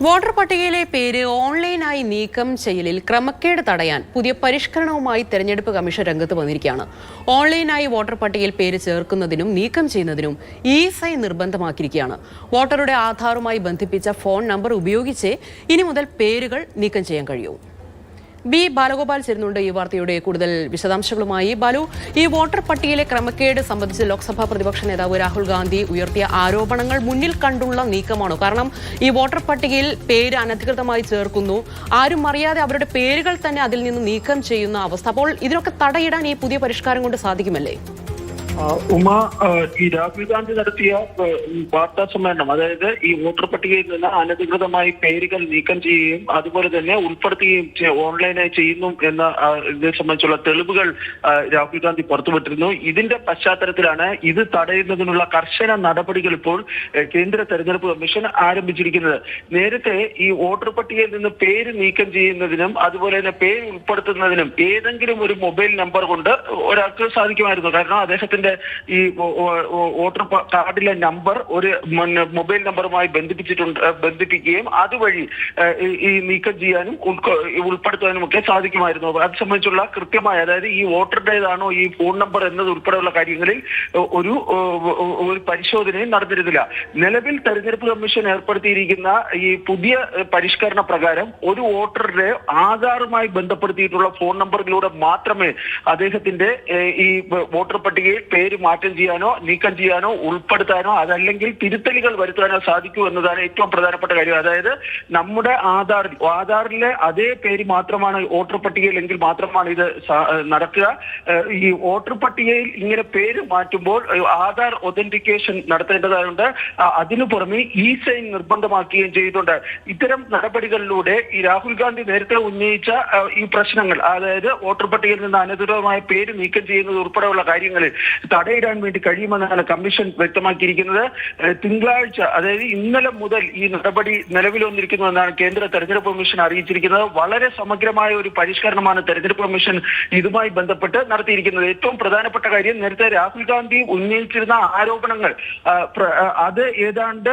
Voter പട്ടികയിലെ പേര് ഓൺലൈനായി നീക്കം ചെയ്യലിൽ ക്രമക്കേട് തടയാൻ പുതിയ പരിഷ്കരണവുമായി തെരഞ്ഞെടുപ്പ് കമ്മീഷൻ രംഗത്ത് വന്നിരിക്കുകയാണ്. ഓൺലൈനായി വോട്ടർ പട്ടികയിൽ പേര് ചേർക്കുന്നതിനും നീക്കം ചെയ്യുന്നതിനും ഇ-സൈൻ നിർബന്ധമാക്കിയിരിക്കുകയാണ്. വോട്ടറുടെ ആധാറുമായി ബന്ധിപ്പിച്ച ഫോൺ നമ്പർ ഉപയോഗിച്ച് ഇനി മുതൽ പേരുകൾ നീക്കം ചെയ്യാൻ കഴിയൂ. ബി ബാലഗോപാൽ ചേരുന്നുണ്ട് ഈ വാർത്തയുടെ കൂടുതൽ വിശദാംശങ്ങളുമായി. ബാലു, ഈ വോട്ടർ പട്ടികയിലെ ക്രമക്കേട് സംബന്ധിച്ച് ലോക്സഭാ പ്രതിപക്ഷ നേതാവ് രാഹുൽ ഗാന്ധി ഉയർത്തിയ ആരോപണങ്ങൾ മുന്നിൽ കണ്ടുള്ള നീക്കമാണോ? കാരണം ഈ വോട്ടർ പട്ടികയിൽ പേര് അനധികൃതമായി ചേർക്കുന്നു, ആരും അറിയാതെ അവരുടെ പേരുകൾ തന്നെ അതിൽ നിന്ന് നീക്കം ചെയ്യുന്ന അവസ്ഥ. അപ്പോൾ ഇതിനൊക്കെ തടയിടാൻ ഈ പുതിയ പരിഷ്കാരം കൊണ്ട് സാധിക്കുമല്ലേ? ഈ രാഹുൽ ഗാന്ധി നടത്തിയ വാർത്താ സമ്മേളനം, അതായത് ഈ വോട്ടർ പട്ടികയിൽ നിന്ന് അനധികൃതമായി പേരുകൾ നീക്കം ചെയ്യുകയും അതുപോലെ തന്നെ ഉൾപ്പെടുത്തുകയും ഓൺലൈനായി ചെയ്യുന്നു എന്ന ഇതിനെ സംബന്ധിച്ചുള്ള തെളിവുകൾ രാഹുൽ ഗാന്ധി പുറത്തുവിട്ടിരുന്നു. ഇതിന്റെ പശ്ചാത്തലത്തിലാണ് ഇത് തടയുന്നതിനുള്ള കർശന നടപടികൾ ഇപ്പോൾ കേന്ദ്ര തെരഞ്ഞെടുപ്പ് കമ്മീഷൻ ആരംഭിച്ചിരിക്കുന്നത്. നേരത്തെ ഈ വോട്ടർ പട്ടികയിൽ നിന്ന് പേര് നീക്കം ചെയ്യുന്നതിനും അതുപോലെ തന്നെ പേര് ഉൾപ്പെടുത്തുന്നതിനും ഏതെങ്കിലും ഒരു മൊബൈൽ നമ്പർ കൊണ്ട് ഒരാൾക്ക് സാധിക്കുമായിരുന്നു. കാരണം അദ്ദേഹത്തിന്റെ ഈ വോട്ടർ കാർഡിലെ നമ്പർ ഒരു മൊബൈൽ നമ്പറുമായി ബന്ധിപ്പിക്കുകയും അതുവഴി ഈ നീക്കം ചെയ്യാനും ഉൾപ്പെടുത്താനും ഒക്കെ സാധിക്കുമായിരുന്നു. അത് സംബന്ധിച്ചുള്ള കൃത്യമായ, അതായത് ഈ വോട്ടറുടേതാണോ ഈ ഫോൺ നമ്പർ എന്നത് ഉൾപ്പെടെയുള്ള കാര്യങ്ങളിൽ ഒരു പരിശോധനയും നടന്നിരുന്നില്ല. നിലവിൽ തെരഞ്ഞെടുപ്പ് കമ്മീഷൻ ഏർപ്പെടുത്തിയിരിക്കുന്ന ഈ പുതിയ പരിഷ്കരണ പ്രകാരം ഒരു വോട്ടറുടെ ആധാറുമായി ബന്ധപ്പെടുത്തിയിട്ടുള്ള ഫോൺ നമ്പറിലൂടെ മാത്രമേ അദ്ദേഹത്തിന്റെ ഈ വോട്ടർ പട്ടികയിൽ പേര് മാറ്റം ചെയ്യാനോ നീക്കം ചെയ്യാനോ ഉൾപ്പെടുത്താനോ അതല്ലെങ്കിൽ തിരുത്തലുകൾ വരുത്താനോ സാധിക്കൂ എന്നതാണ് ഏറ്റവും പ്രധാനപ്പെട്ട കാര്യം. അതായത് നമ്മുടെ ആധാറിലെ അതേ പേര് മാത്രമാണ് വോട്ടർ പട്ടികയിൽ എങ്കിൽ മാത്രമാണ് ഇത് നടക്കുക. ഈ വോട്ടർ പട്ടികയിൽ ഇങ്ങനെ പേര് മാറ്റുമ്പോൾ ആധാർ ഒതന്റിക്കേഷൻ നടത്തേണ്ടതായുണ്ട്. അതിനു പുറമെ ഇ-സൈൻ നിർബന്ധമാക്കുകയും ചെയ്തിട്ടുണ്ട്. ഇത്തരം നടപടികളിലൂടെ ഈ രാഹുൽ ഗാന്ധി നേരത്തെ ഉന്നയിച്ച ഈ പ്രശ്നങ്ങൾ, അതായത് വോട്ടർ പട്ടികയിൽ നിന്ന് അനധികൃതമായ പേര് നീക്കം ചെയ്യുന്നത് ഉൾപ്പെടെയുള്ള കാര്യങ്ങളിൽ തടയിടാൻ വേണ്ടി കഴിയുമെന്നാണ് കമ്മീഷൻ വ്യക്തമാക്കിയിരിക്കുന്നത്. തിങ്കളാഴ്ച, അതായത് ഇന്നലെ മുതൽ ഈ നടപടി നിലവിൽ വന്നിരിക്കുന്നുവെന്നാണ് കേന്ദ്ര തെരഞ്ഞെടുപ്പ് കമ്മീഷൻ അറിയിച്ചിരിക്കുന്നത്. വളരെ സമഗ്രമായ ഒരു പരിഷ്കരണമാണ് തെരഞ്ഞെടുപ്പ് കമ്മീഷൻ ഇതുമായി ബന്ധപ്പെട്ട് നടത്തിയിരിക്കുന്നത്. ഏറ്റവും പ്രധാനപ്പെട്ട കാര്യം, നേരത്തെ രാഹുൽ ഗാന്ധി ഉന്നയിച്ചിരുന്ന ആരോപണങ്ങൾ അത് ഏതാണ്ട്,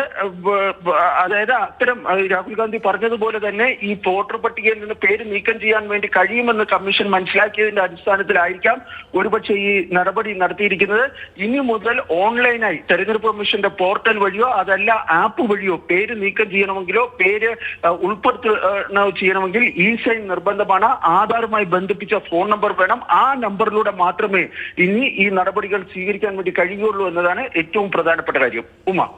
അതായത് അത്തരം രാഹുൽ ഗാന്ധി പറഞ്ഞതുപോലെ തന്നെ ഈ വോട്ടർ പട്ടികയിൽ നിന്ന് പേര് നീക്കം ചെയ്യാൻ വേണ്ടി കഴിയുമെന്ന് കമ്മീഷൻ മനസ്സിലാക്കിയതിന്റെ അടിസ്ഥാനത്തിലായിരിക്കാം ഒരുപക്ഷെ ഈ നടപടി നടത്തിയിരിക്കുന്നത്. ഇനി മുതൽ ഓൺലൈനായി തെരഞ്ഞെടുപ്പ് കമ്മീഷന്റെ പോർട്ടൽ വഴിയോ അതല്ല ആപ്പ് വഴിയോ പേര് നീക്കം ചെയ്യണമെങ്കിലോ പേര് ചെയ്യണമെങ്കിൽ ഇ-സൈൻ നിർബന്ധമാണ്. ആധാറുമായി ബന്ധിപ്പിച്ച ഫോൺ നമ്പർ വേണം. ആ നമ്പറിലൂടെ മാത്രമേ ഇനി ഈ നടപടികൾ സ്വീകരിക്കാൻ വേണ്ടി കഴിയുള്ളൂ എന്നതാണ് ഏറ്റവും പ്രധാനപ്പെട്ട കാര്യം. ഉമ.